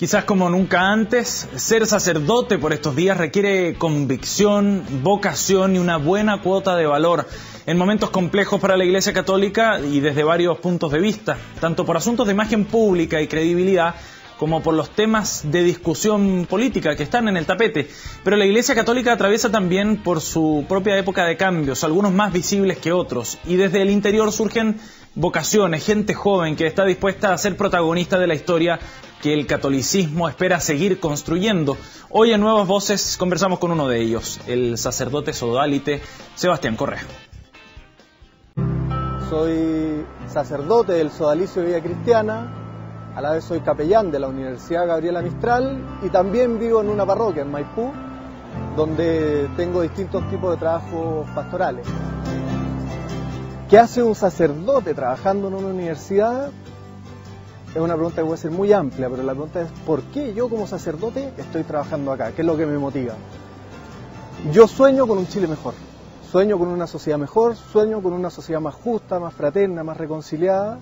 Quizás como nunca antes, ser sacerdote por estos días requiere convicción, vocación y una buena cuota de valor en momentos complejos para la Iglesia Católica y desde varios puntos de vista, tanto por asuntos de imagen pública y credibilidad como por los temas de discusión política que están en el tapete. Pero la Iglesia Católica atraviesa también por su propia época de cambios, algunos más visibles que otros, y desde el interior surgen vocaciones, gente joven que está dispuesta a ser protagonista de la historia que el catolicismo espera seguir construyendo. Hoy en Nuevas Voces conversamos con uno de ellos, el sacerdote sodalite Sebastián Correa. Soy sacerdote del Sodalicio de Vida Cristiana, a la vez soy capellán de la Universidad Gabriela Mistral y también vivo en una parroquia en Maipú, donde tengo distintos tipos de trabajos pastorales. ¿Qué hace un sacerdote trabajando en una universidad? Es una pregunta que puede ser muy amplia, pero la pregunta es ¿por qué yo como sacerdote estoy trabajando acá? ¿Qué es lo que me motiva? Yo sueño con un Chile mejor, sueño con una sociedad mejor, sueño con una sociedad más justa, más fraterna, más reconciliada,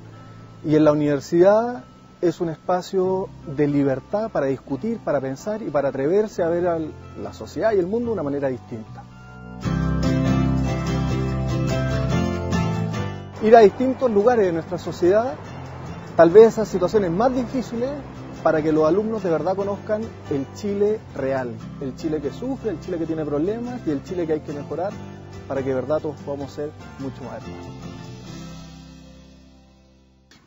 y en la universidad es un espacio de libertad para discutir, para pensar y para atreverse a ver a la sociedad y el mundo de una manera distinta. Ir a distintos lugares de nuestra sociedad, tal vez esas situaciones más difíciles, para que los alumnos de verdad conozcan el Chile real, el Chile que sufre, el Chile que tiene problemas y el Chile que hay que mejorar para que de verdad todos podamos ser mucho más hermanos.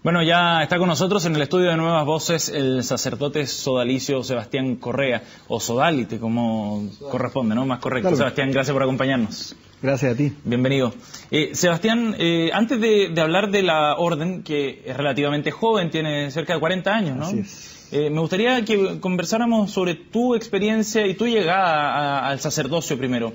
Bueno, ya está con nosotros en el estudio de Nuevas Voces el sacerdote sodalicio Sebastián Correa, o sodalite como corresponde, ¿no? Más correcto. Claro. Sebastián, gracias por acompañarnos. Gracias a ti. Bienvenido. Sebastián, antes de hablar de la orden, que es relativamente joven, tiene cerca de 40 años, ¿no? Así es. Me gustaría que conversáramos sobre tu experiencia y tu llegada al sacerdocio primero.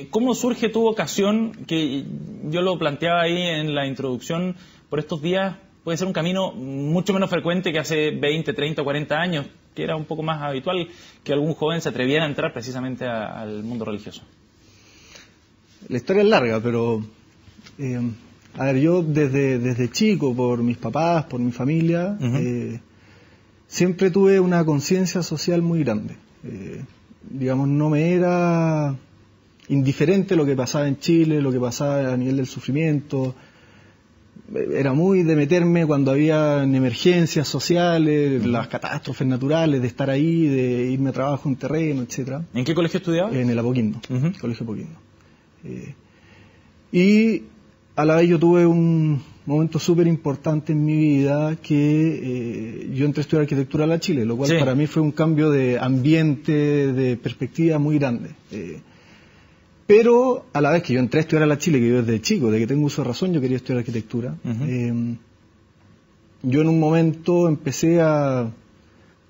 ¿Cómo surge tu vocación? Que yo lo planteaba ahí en la introducción, por estos días puede ser un camino mucho menos frecuente que hace 20, 30 o 40 años, que era un poco más habitual que algún joven se atreviera a entrar precisamente al mundo religioso. La historia es larga, pero a ver, yo desde chico, por mis papás, por mi familia, siempre tuve una conciencia social muy grande. Digamos, no me era indiferente lo que pasaba en Chile, lo que pasaba a nivel del sufrimiento. Era muy de meterme cuando había emergencias sociales, las catástrofes naturales, de estar ahí, de irme a trabajo en terreno, etcétera. ¿En qué colegio estudiabas? En el Apoquindo, Colegio Apoquindo. Y a la vez yo tuve un momento súper importante en mi vida que yo entré a estudiar arquitectura a la Chile, lo cual para mí fue un cambio de ambiente, de perspectiva muy grande. Pero a la vez que yo entré a estudiar a la Chile, que yo desde chico, de que tengo uso de razón, yo quería estudiar arquitectura, yo en un momento empecé a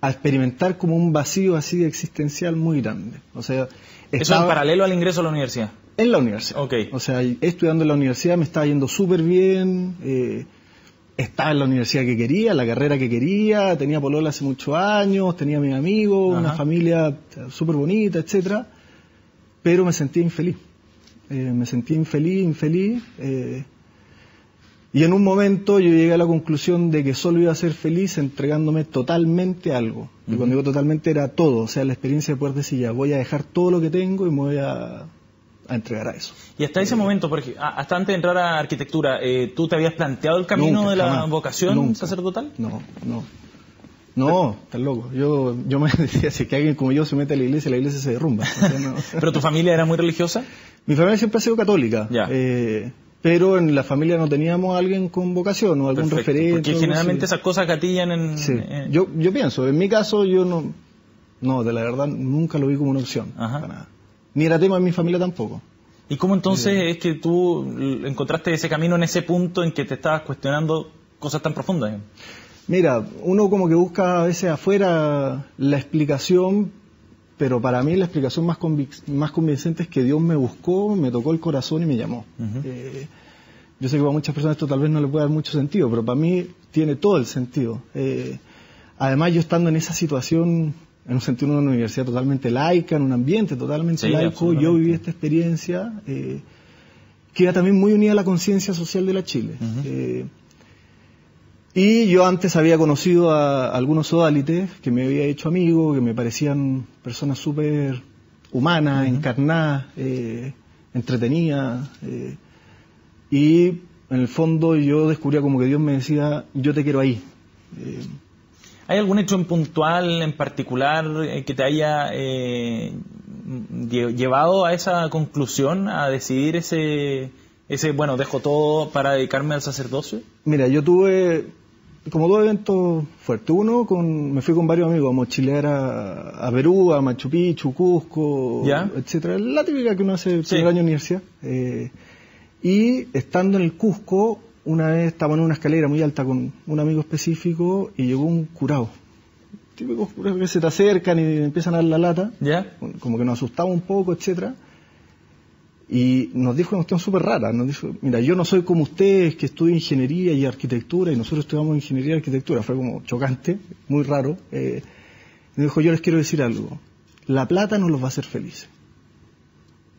experimentar como un vacío así existencial muy grande. O sea, ¿eso en paralelo al ingreso a la universidad? En la universidad. Okay. O sea, estudiando en la universidad me estaba yendo súper bien, estaba en la universidad que quería, la carrera que quería, tenía polola hace muchos años, tenía mis amigos, una familia súper bonita, etcétera. Pero me sentía infeliz, infeliz, y en un momento yo llegué a la conclusión de que solo iba a ser feliz entregándome totalmente a algo. Y cuando digo totalmente era todo, o sea, la experiencia de poder decir ya, voy a dejar todo lo que tengo y me voy a entregar a eso. Y hasta ese momento, porque hasta antes de entrar a arquitectura, ¿tú te habías planteado el camino de la vocación sacerdotal? No, estás loco. Yo me decía, si que alguien como yo se mete a la iglesia se derrumba. O sea, no. ¿Pero tu familia era muy religiosa? Mi familia siempre ha sido católica, pero en la familia no teníamos a alguien con vocación o algún referente. Porque generalmente esas cosas gatillan en... Sí. Yo pienso, en mi caso yo no, de la verdad nunca lo vi como una opción, para nada. Ni era tema en mi familia tampoco. ¿Y cómo entonces es que tú encontraste ese camino en ese punto en que te estabas cuestionando cosas tan profundas? Mira, uno como que busca a veces afuera la explicación, pero para mí la explicación más convincente es que Dios me buscó, me tocó el corazón y me llamó. Yo sé que para muchas personas esto tal vez no le puede dar mucho sentido, pero para mí tiene todo el sentido. Además, yo estando en esa situación, en un sentido en una universidad totalmente laica, en un ambiente totalmente laico, yo viví esta experiencia que era también muy unida a la conciencia social de la Chile. Y yo antes había conocido a algunos sodalites que me había hecho amigo, que me parecían personas súper humanas, encarnadas, entretenidas. Y en el fondo yo descubría como que Dios me decía, yo te quiero ahí. ¿Hay algún hecho en puntual, en particular, que te haya llevado a esa conclusión, a decidir ese, bueno, dejo todo para dedicarme al sacerdocio? Mira, yo tuve como dos eventos fuertes. Uno, me fui con varios amigos a mochilear a Perú, a Machu Picchu, Cusco, etcétera. La típica que uno hace el primer año de universidad. Y estando en el Cusco, una vez estaba en una escalera muy alta con un amigo específico y llegó un curao. Típicos curados que se te acercan y empiezan a dar la lata. Como que nos asustaba un poco, etcétera. Y nos dijo una cuestión súper rara. Nos dijo, mira, yo no soy como ustedes que estudian ingeniería y arquitectura, y nosotros estudiamos ingeniería y arquitectura. Fue como chocante, muy raro. Me dijo, yo les quiero decir algo. La plata no los va a hacer felices.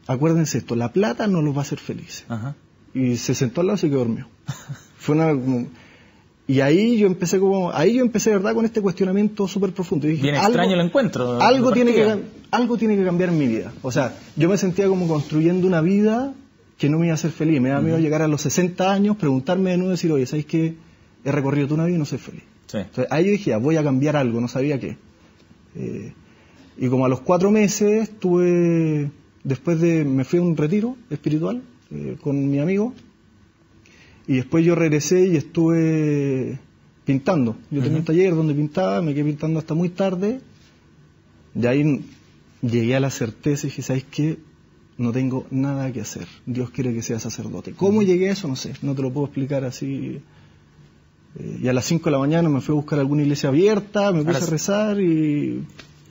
Acuérdense esto, la plata no los va a hacer felices. Ajá. Y se sentó al lado y se quedó dormido. Fue y ahí yo empecé de verdad con este cuestionamiento súper profundo. Y dije, bien extraño el encuentro. Algo tiene que cambiar en mi vida. O sea, yo me sentía como construyendo una vida que no me iba a hacer feliz. Me daba miedo llegar a los 60 años, preguntarme de nuevo y decir, oye, ¿sabes qué? He recorrido toda una vida y no soy feliz. Sí. Entonces ahí yo dije, voy a cambiar algo, no sabía qué. Y como a los 4 meses me fui a un retiro espiritual con mi amigo. Y después yo regresé y estuve pintando. Yo tenía un taller donde pintaba, me quedé pintando hasta muy tarde. De ahí llegué a la certeza y dije, ¿sabes qué? No tengo nada que hacer. Dios quiere que sea sacerdote. ¿Cómo llegué a eso? No sé. No te lo puedo explicar así. Y a las 5 de la mañana me fui a buscar alguna iglesia abierta, me puse a rezar y...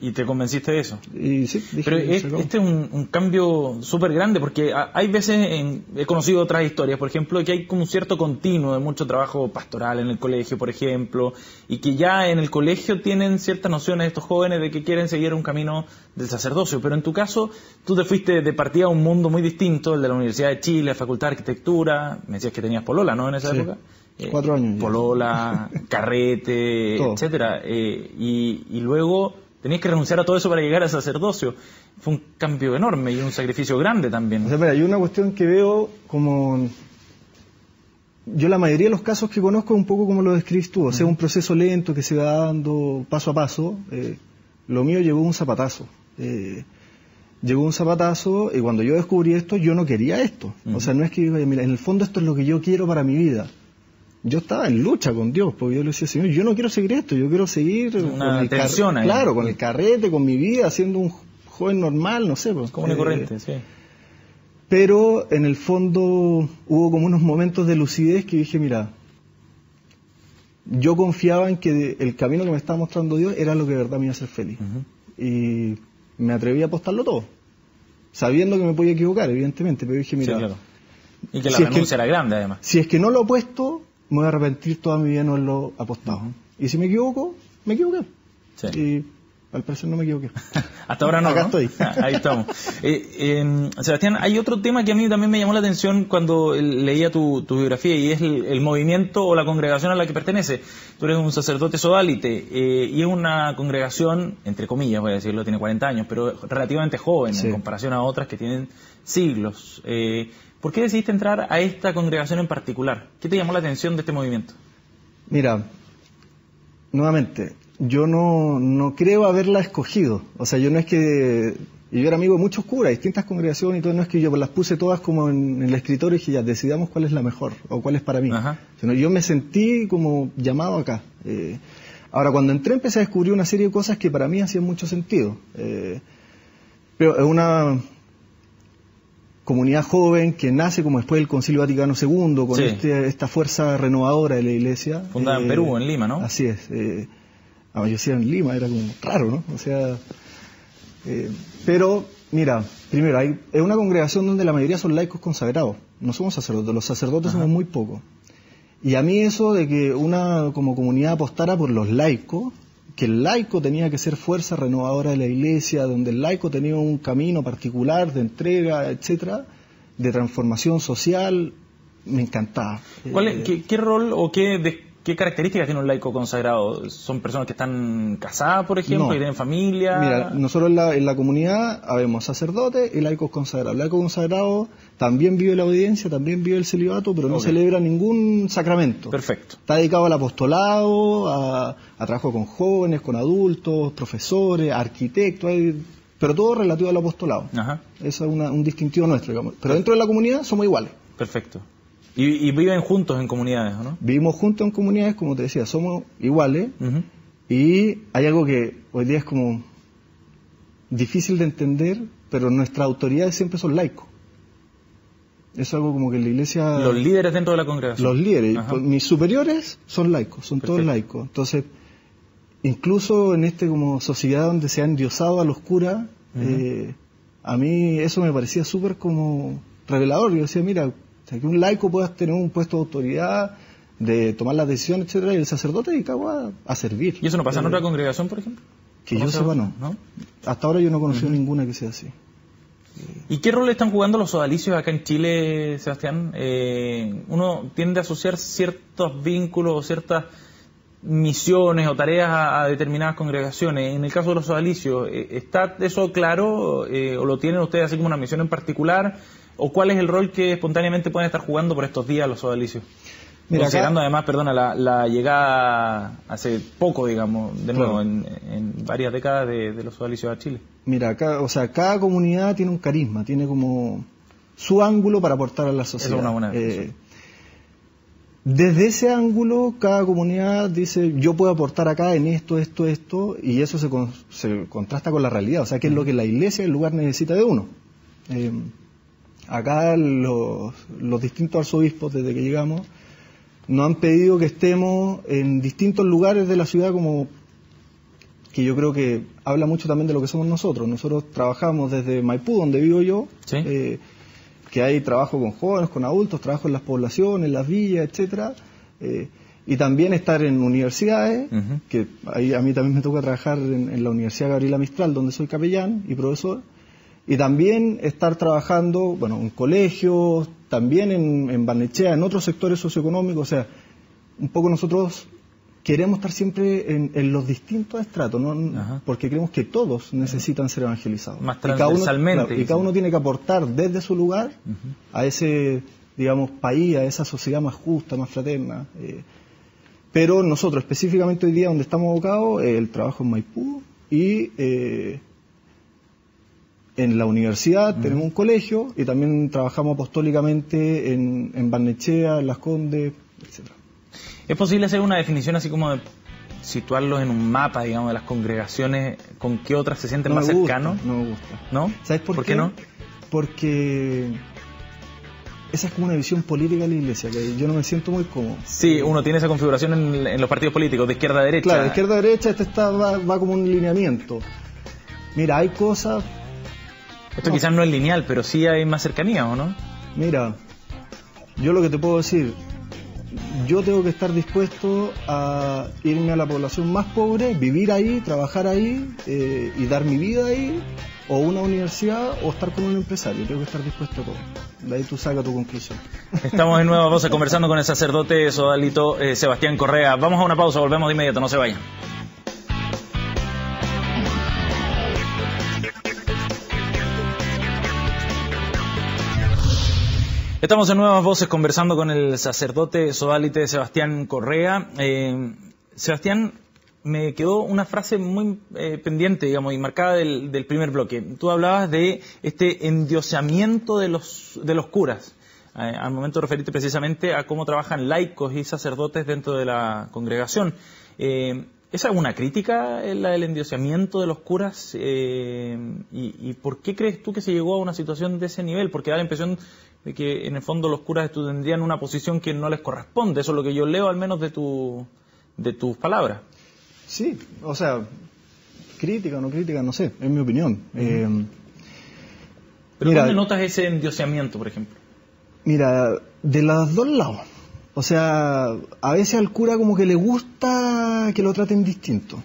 ¿Y te convenciste de eso? Y sí, dije, pero este es un cambio súper grande, porque hay veces, he conocido otras historias, por ejemplo, que hay como un cierto continuo de mucho trabajo pastoral en el colegio, por ejemplo, y que ya en el colegio tienen ciertas nociones estos jóvenes de que quieren seguir un camino del sacerdocio, pero en tu caso, tú te fuiste de partida a un mundo muy distinto, el de la Universidad de Chile, Facultad de Arquitectura, me decías que tenías polola, ¿no?, en esa época. 4 años. Polola, carrete, etcétera, y luego... Tenías que renunciar a todo eso para llegar al sacerdocio. Fue un cambio enorme y un sacrificio grande también. O sea, mira, hay una cuestión que veo como... Yo la mayoría de los casos que conozco es un poco como lo describes tú. O sea, un proceso lento que se va dando paso a paso. Lo mío llegó un zapatazo. Llegó un zapatazo y cuando yo descubrí esto, yo no quería esto. O sea, no es que, mira, en el fondo esto es lo que yo quiero para mi vida. Yo estaba en lucha con Dios, porque yo le decía, Señor, yo no quiero seguir esto, yo quiero seguir una tensión ahí. Claro, con el carrete, con mi vida, siendo un joven normal, no sé. Pues, común y corriente, sí. Pero en el fondo hubo como unos momentos de lucidez que dije, mira, yo confiaba en que el camino que me estaba mostrando Dios era lo que de verdad me iba a hacer feliz. Y me atreví a apostarlo todo, sabiendo que me podía equivocar, evidentemente, pero dije, mira... Sí, claro. Y que la renuncia era grande, además. Si es que no lo he puesto... me voy a arrepentir toda mi vida no haberlo apostado. Y si me equivoco, me equivoqué. Sí. Y al parecer no me equivoqué. Hasta ahora no. Acá ¿no? estoy. Ahí estamos. Sebastián, hay otro tema que a mí también me llamó la atención cuando leía tu biografía, y es el movimiento o la congregación a la que pertenece. Tú eres un sacerdote sodalite, y es una congregación, entre comillas voy a decirlo, tiene 40 años, pero relativamente joven en comparación a otras que tienen siglos. ¿Por qué decidiste entrar a esta congregación en particular? ¿Qué te llamó la atención de este movimiento? Mira, nuevamente, yo no creo haberla escogido. O sea, yo no es que... Yo era amigo de muchos curas, distintas congregaciones y todo, no es que yo las puse todas como en el escritorio y dije, ya, decidamos cuál es la mejor o cuál es para mí. Sino yo me sentí como llamado acá. Ahora, cuando entré empecé a descubrir una serie de cosas que para mí hacían mucho sentido. Pero es una... comunidad joven que nace como después del Concilio Vaticano II, con esta fuerza renovadora de la Iglesia. Fundada en Perú, en Lima, ¿no? Así es. Yo decía en Lima, era como raro, ¿no? O sea, pero, mira, primero, es una congregación donde la mayoría son laicos consagrados, no somos sacerdotes, los sacerdotes somos muy pocos. Y a mí eso de que una como comunidad apostara por los laicos, que el laico tenía que ser fuerza renovadora de la Iglesia, donde el laico tenía un camino particular de entrega, etcétera, de transformación social, me encantaba. ¿Qué rol o qué ¿Qué características tiene un laico consagrado? ¿Son personas que están casadas, por ejemplo, No. y tienen familia? Mira, nosotros en la comunidad habemos sacerdotes y laicos consagrados. El laico consagrado también vive la obediencia, también vive el celibato, pero no celebra ningún sacramento. Perfecto. Está dedicado al apostolado, a trabajo con jóvenes, con adultos, profesores, arquitectos, pero todo relativo al apostolado. Ajá. Eso es un distintivo nuestro, digamos. Pero dentro de la comunidad somos iguales. Perfecto. Y viven juntos en comunidades, ¿no? Vivimos juntos en comunidades, como te decía, somos iguales. Uh-huh. Y hay algo que hoy día es como difícil de entender, pero nuestras autoridades siempre son laicos. Eso es algo como que en la iglesia... Los líderes dentro de la congregación. Los líderes. Ajá. Mis superiores son laicos, son todos laicos. Entonces, incluso en como sociedad donde se ha endiosado a los curas, a mí eso me parecía súper como revelador. Yo decía, mira, que un laico pueda tener un puesto de autoridad, de tomar las decisiones, etcétera, y el sacerdote dedicado a servir. ¿Y eso no pasa en otra congregación, por ejemplo? Que yo sepa, no. Hasta ahora yo no he conocido ninguna que sea así. ¿Y qué rol están jugando los sodalicios acá en Chile, Sebastián? Uno tiende a asociar ciertos vínculos o ciertas misiones o tareas a determinadas congregaciones. En el caso de los sodalicios, ¿está eso claro o lo tienen ustedes así como una misión en particular? ¿O cuál es el rol que espontáneamente pueden estar jugando por estos días los sodalicios? Mira, considerando además, la llegada hace poco, digamos, de nuevo, en varias décadas de los sodalicios a Chile. Mira, cada comunidad tiene un carisma, tiene como su ángulo para aportar a la sociedad. Eso es una buena desde ese ángulo, cada comunidad dice, yo puedo aportar acá en esto, y eso se contrasta con la realidad, o sea, qué es lo que la iglesia, el lugar necesita de uno. Acá los distintos arzobispos, desde que llegamos, nos han pedido que estemos en distintos lugares de la ciudad, como que yo creo que habla mucho también de lo que somos nosotros. Nosotros trabajamos desde Maipú, donde vivo yo, ¿sí? Que hay trabajo con jóvenes, con adultos, trabajo en las poblaciones, en las villas, etcétera, y también estar en universidades, que ahí a mí también me toca trabajar en la Universidad Gabriela Mistral, donde soy capellán y profesor, y también estar trabajando, en colegios, también en Barnechea, en otros sectores socioeconómicos. O sea, un poco nosotros queremos estar siempre en los distintos estratos, ¿no? Porque creemos que todos necesitan ser evangelizados. Más transversalmente. Y cada uno tiene que aportar desde su lugar a ese, digamos, país, a esa sociedad más justa, más fraterna. Pero nosotros, específicamente hoy día, donde estamos abocados, el trabajo en Maipú y... en la universidad tenemos un colegio y también trabajamos apostólicamente en Barnechea, en Las Condes, etcétera. ¿Es posible hacer una definición así como de situarlos en un mapa, digamos, de las congregaciones, con qué otras se sienten más cercanos? No me gusta. ¿No? ¿Sabes por qué? No? Porque esa es como una visión política de la iglesia, que yo no me siento muy cómodo. Sí, uno tiene esa configuración en los partidos políticos, de izquierda a derecha. Claro, de izquierda a derecha va como un lineamiento. Mira, hay cosas... Esto quizás no es lineal, pero sí hay más cercanía, ¿o no? Mira, yo lo que te puedo decir, yo tengo que estar dispuesto a irme a la población más pobre, vivir ahí, trabajar ahí y dar mi vida ahí, o una universidad, o estar con un empresario. Tengo que estar dispuesto a todo. De ahí tú sacas tu conclusión. Estamos de nuevo conversando con el sacerdote sodalito Sebastián Correa. Vamos a una pausa, volvemos de inmediato, no se vayan. Estamos en Nuevas Voces conversando con el sacerdote sodalite Sebastián Correa. Sebastián, me quedó una frase muy pendiente, digamos, y marcada del primer bloque. Tú hablabas de este endiosamiento de los curas, al momento de referirte precisamente a cómo trabajan laicos y sacerdotes dentro de la congregación. ¿Es alguna crítica la del endiosamiento de los curas? ¿Y por qué crees tú que se llegó a una situación de ese nivel? Porque da la impresión de que en el fondo los curas tendrían una posición que no les corresponde. Eso es lo que yo leo al menos de tus palabras. Sí, o sea, crítica o no crítica, no sé, es mi opinión. ¿Pero mira, dónde notas ese endiosamiento, por ejemplo? Mira, de los dos lados. O sea, a veces al cura como que le gusta que lo traten distinto.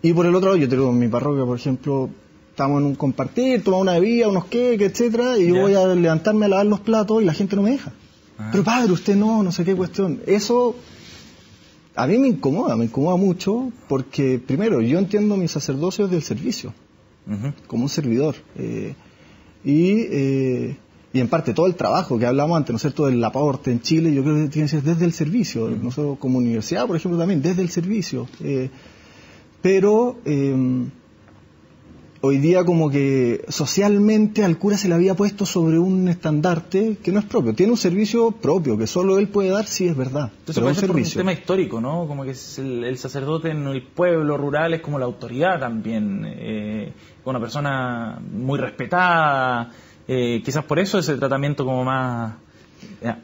Y por el otro lado, yo tengo en mi parroquia, por ejemplo, estamos en un compartir, tomamos una bebida, unos queques, etcétera, y yo voy a levantarme a lavar los platos y la gente no me deja. Pero padre, usted no sé qué cuestión. Eso a mí me incomoda mucho, porque primero, yo entiendo mi sacerdocio desde el servicio, como un servidor. Y en parte todo el trabajo que hablamos antes, ¿no es cierto?, del aporte en Chile, yo creo que tiene que ser desde el servicio. Nosotros como universidad, por ejemplo, también desde el servicio. Pero hoy día como que socialmente al cura se le había puesto sobre un estandarte que no es propio. Tiene un servicio propio que solo él puede dar, sí, es verdad. Entonces puede ser por un tema histórico, ¿no? Como que es el sacerdote en el pueblo rural es como la autoridad también, una persona muy respetada. Quizás por eso ese tratamiento como más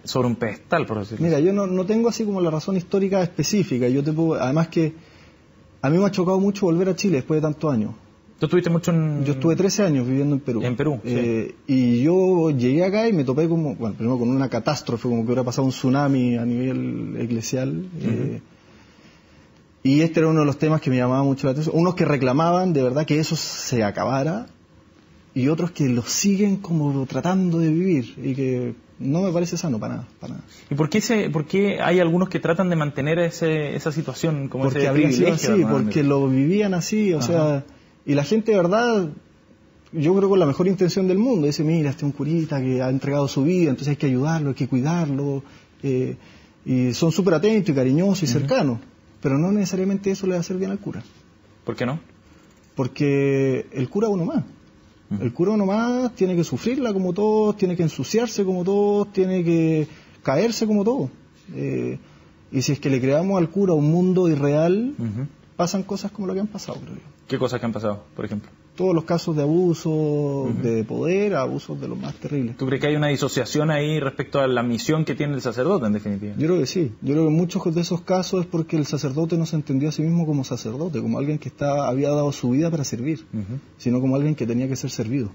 sobre un pedestal, por decirlo así. Mira, yo no tengo así como la razón histórica específica. Yo te puedo, además que a mí me ha chocado mucho volver a Chile después de tantos años. ¿Tú estuviste mucho en...? Yo estuve 13 años viviendo en Perú. En Perú, sí. Y yo llegué acá y me topé como, bueno, primero con una catástrofe, como que hubiera pasado un tsunami a nivel eclesial. Y este era uno de los temas que me llamaba mucho la atención. Unos que reclamaban de verdad que eso se acabara, y otros que lo siguen como tratando de vivir, y que no me parece sano para nada. ¿Y por qué hay algunos que tratan de mantener esa situación como porque ese privilegio? Así, porque lo vivían así, o sea, y la gente de verdad, yo creo con la mejor intención del mundo, dice, mira, este es un curita que ha entregado su vida, entonces hay que ayudarlo, hay que cuidarlo, y son súper atentos y cariñosos y cercanos, pero no necesariamente eso le va a hacer bien al cura. ¿Por qué no? Porque el cura uno más. El cura uno más tiene que sufrirla como todos, tiene que ensuciarse como todos, tiene que caerse como todos. Y si es que le creamos al cura un mundo irreal, pasan cosas como lo que han pasado, creo yo. ¿Qué cosas que han pasado, por ejemplo? Todos los casos de abuso, de poder, abusos de los más terribles. ¿Tú crees que hay una disociación ahí respecto a la misión que tiene el sacerdote, en definitiva? Yo creo que sí. Yo creo que muchos de esos casos es porque el sacerdote no se entendió a sí mismo como sacerdote, como alguien que había dado su vida para servir, sino como alguien que tenía que ser servido.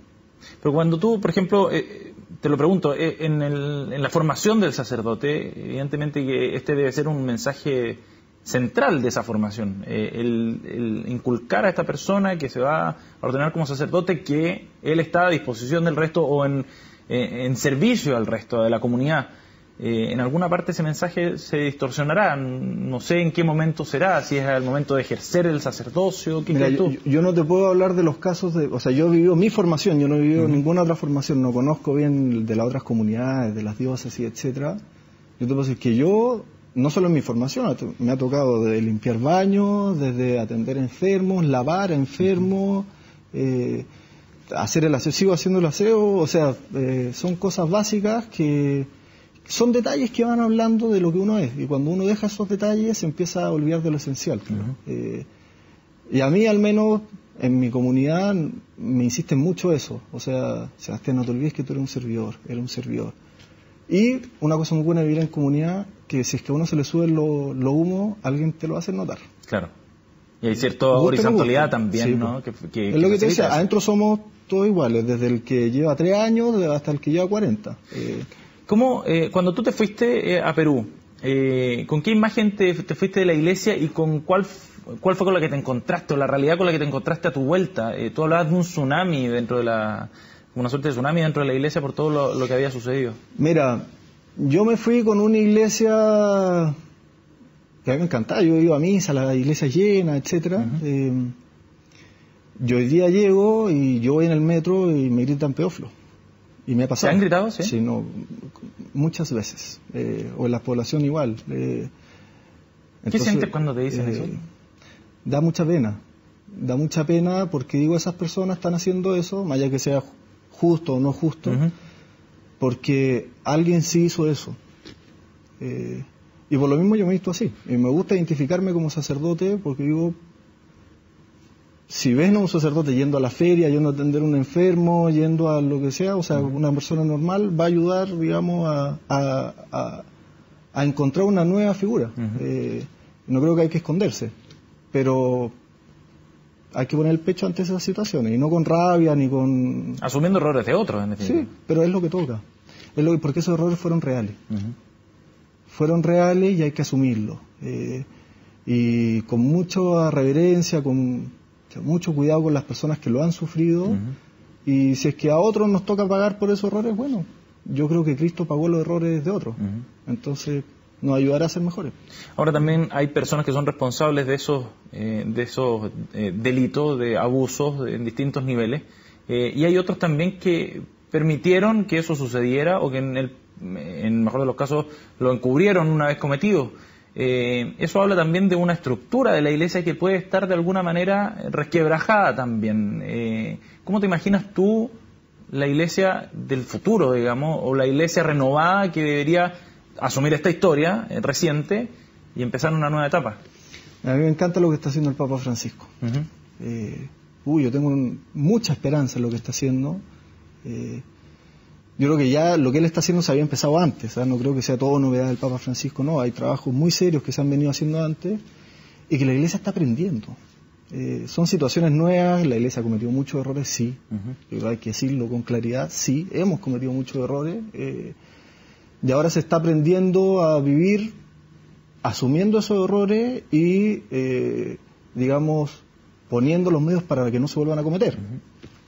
Pero cuando tú, por ejemplo, te lo pregunto, en la formación del sacerdote, evidentemente que este debe ser un mensaje central de esa formación, el inculcar a esta persona que se va a ordenar como sacerdote que él está a disposición del resto o en servicio al resto de la comunidad. En alguna parte ese mensaje se distorsionará, no sé en qué momento será, si es el momento de ejercer el sacerdocio. ¿Qué crees tú? Yo no te puedo hablar de los casos o sea, yo he vivido mi formación, yo no he vivido ninguna otra formación, no conozco bien de las otras comunidades, de las diócesis, etcétera. Yo te puedo decir que yo, no solo en mi formación, me ha tocado de limpiar baños, desde atender enfermos, lavar a enfermos, hacer el aseo, sigo haciendo el aseo, o sea, son cosas básicas que son detalles que van hablando de lo que uno es, y cuando uno deja esos detalles se empieza a olvidar de lo esencial. Y a mí, al menos, en mi comunidad, me insisten mucho eso, o sea, Sebastián, no te olvides que tú eres un servidor, eres un servidor. Y una cosa muy buena de vivir en comunidad, que si es que a uno se le sube lo humo, alguien te lo va a hacer notar. Claro. Y hay cierta horizontalidad también, sí, ¿no? Que es lo que te decía, adentro somos todos iguales, desde el que lleva 3 años hasta el que lleva 40. ¿Cómo, cuando tú te fuiste a Perú, con qué imagen te fuiste de la iglesia y con cuál fue con la que te encontraste, o la realidad con la que te encontraste a tu vuelta? Tú hablabas de un tsunami una suerte de tsunami dentro de la iglesia por todo lo que había sucedido. Mira, yo me fui con una iglesia que a mí me encantaba, yo iba a misa, la iglesia llena, etcétera. Yo hoy día llego y yo voy en el metro y me gritan pedófilo. Y me ha pasado. ¿Te han gritado? Sí. Sí, no, muchas veces. O en la población igual. ¿Qué sientes cuando te dicen eso? Da mucha pena. Da mucha pena porque digo, esas personas están haciendo eso, más allá que sea justo o no justo, porque alguien sí hizo eso. Y por lo mismo yo me he visto así. Y me gusta identificarme como sacerdote porque digo, si ves a un sacerdote yendo a la feria, yendo a atender a un enfermo, yendo a lo que sea, o sea, una persona normal va a ayudar, digamos, a encontrar una nueva figura. No creo que hay que esconderse, pero hay que poner el pecho ante esas situaciones, y no con rabia ni con... Asumiendo errores de otros, en definitiva. Sí, pero es lo que toca. Porque esos errores fueron reales. Fueron reales y hay que asumirlos. Y con mucha reverencia, con mucho cuidado con las personas que lo han sufrido. Y si es que a otros nos toca pagar por esos errores, bueno, yo creo que Cristo pagó los errores de otros. Entonces nos ayudará a ser mejores. Ahora también hay personas que son responsables de esos delitos, de abusos en distintos niveles, y hay otros también que permitieron que eso sucediera o que en el mejor de los casos lo encubrieron una vez cometido. Eso habla también de una estructura de la Iglesia que puede estar de alguna manera resquebrajada también. ¿Cómo te imaginas tú la Iglesia del futuro, digamos, o la Iglesia renovada que debería asumir esta historia reciente y empezar una nueva etapa? A mí me encanta lo que está haciendo el Papa Francisco. Yo tengo mucha esperanza en lo que está haciendo. Yo creo que ya lo que él está haciendo se había empezado antes, no creo que sea todo novedad del Papa Francisco, no, hay trabajos muy serios que se han venido haciendo antes y que la Iglesia está aprendiendo. Son situaciones nuevas, la Iglesia ha cometido muchos errores, sí, yo creo que hay que decirlo con claridad, sí, hemos cometido muchos errores, y ahora se está aprendiendo a vivir asumiendo esos errores y, digamos, poniendo los medios para que no se vuelvan a cometer.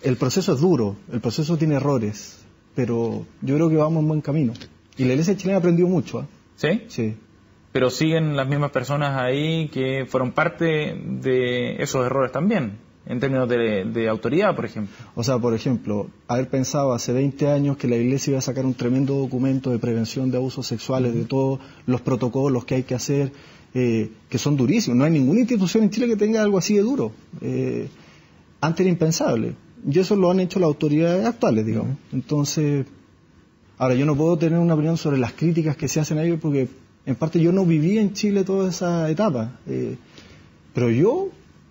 El proceso es duro, el proceso tiene errores, pero yo creo que vamos en buen camino. Y la Iglesia chilena ha aprendido mucho. ¿Sí? Sí. Pero siguen las mismas personas ahí que fueron parte de esos errores también, en términos de autoridad, por ejemplo. O sea, por ejemplo, haber pensado hace 20 años que la Iglesia iba a sacar un tremendo documento de prevención de abusos sexuales, de todos los protocolos que hay que hacer, que son durísimos. No hay ninguna institución en Chile que tenga algo así de duro. Antes era impensable. Y eso lo han hecho las autoridades actuales, digamos. Entonces, ahora yo no puedo tener una opinión sobre las críticas que se hacen a ellos porque, en parte, yo no viví en Chile toda esa etapa. Pero yo,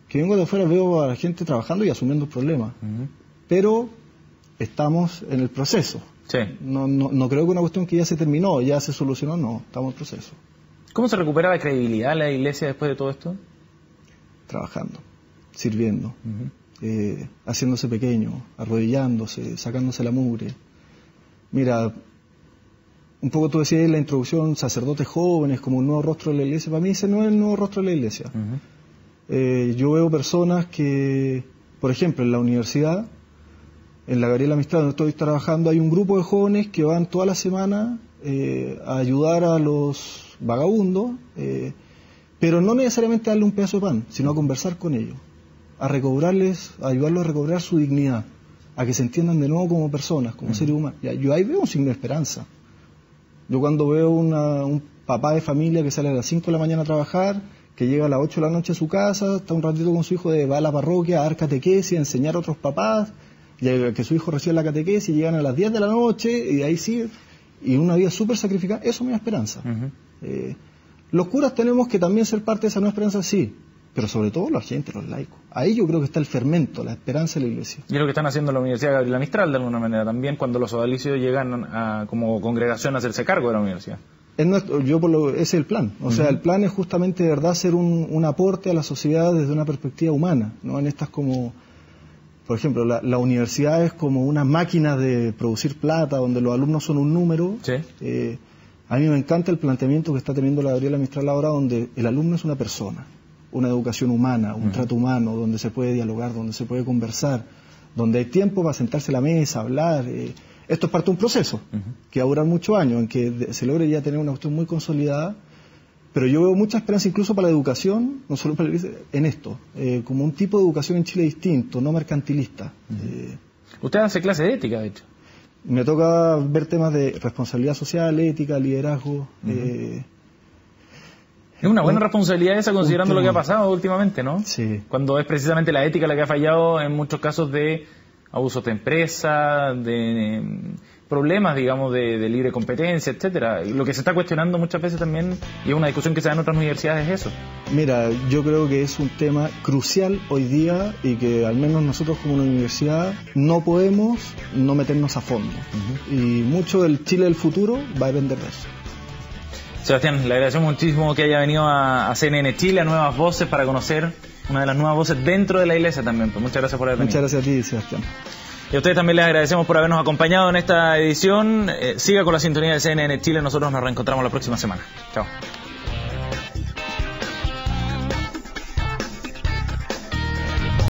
que vengo de afuera, veo a la gente trabajando y asumiendo problemas. Pero estamos en el proceso. Sí. No creo que una cuestión que ya se terminó, ya se solucionó, no. Estamos en el proceso. ¿Cómo se recupera la credibilidad de la Iglesia después de todo esto? Trabajando, sirviendo. Haciéndose pequeño, arrodillándose, sacándose la mugre. Mira, un poco tú decías en la introducción, sacerdotes jóvenes como un nuevo rostro de la Iglesia. Para mí ese no es el nuevo rostro de la Iglesia. Yo veo personas que, por ejemplo, en la universidad, en la Gabriela Mistral donde estoy trabajando, hay un grupo de jóvenes que van toda la semana a ayudar a los vagabundos, pero no necesariamente a darle un pedazo de pan, sino a conversar con ellos, a ayudarlos a recobrar su dignidad, a que se entiendan de nuevo como personas, como seres humanos. Yo ahí veo un signo de esperanza. Yo cuando veo un papá de familia que sale a las 5 de la mañana a trabajar, que llega a las 8 de la noche a su casa, está un ratito con su hijo, va a la parroquia a dar catequesis, a enseñar a otros papás, y que su hijo reciba la catequesis, y llegan a las 10 de la noche, y de ahí sigue, y una vida súper sacrificada, eso me da esperanza. Los curas tenemos que también ser parte de esa nueva esperanza, sí, pero sobre todo la gente, los laicos. Ahí yo creo que está el fermento, la esperanza de la Iglesia. Y es lo que están haciendo en la Universidad Gabriela Mistral, de alguna manera, también cuando los sodalicios llegan como congregación a hacerse cargo de la universidad. Ese es el plan. O sea, el plan es justamente de verdad hacer un aporte a la sociedad desde una perspectiva humana, ¿no? En estas como, por ejemplo, la universidad es como una máquina de producir plata, donde los alumnos son un número. Sí. A mí me encanta el planteamiento que está teniendo la Gabriela Mistral ahora, donde el alumno es una persona, una educación humana, un trato humano, donde se puede dialogar, donde se puede conversar, donde hay tiempo para sentarse a la mesa, hablar. Esto es parte de un proceso que va a durar muchos años, en que se logre ya tener una cuestión muy consolidada, pero yo veo mucha esperanza incluso para la educación, no solo para la Iglesia, en esto, como un tipo de educación en Chile distinto, no mercantilista. Usted hace clase de ética, de hecho. Me toca ver temas de responsabilidad social, ética, liderazgo. Es una buena responsabilidad esa, considerando lo que ha pasado últimamente, ¿no? Sí. Cuando es precisamente la ética la que ha fallado en muchos casos de abusos de empresa, de problemas, digamos, de libre competencia, etcétera. Y lo que se está cuestionando muchas veces también, y es una discusión que se da en otras universidades, es eso. Mira, yo creo que es un tema crucial hoy día y que al menos nosotros como una universidad no podemos no meternos a fondo. Y mucho del Chile del futuro va a depender de eso. Sebastián, le agradecemos muchísimo que haya venido a CNN Chile, a Nuevas Voces, para conocer una de las nuevas voces dentro de la Iglesia también. Pues muchas gracias por haber venido. Muchas gracias a ti, Sebastián. Y a ustedes también les agradecemos por habernos acompañado en esta edición. Siga con la sintonía de CNN Chile. Nosotros nos reencontramos la próxima semana. Chao.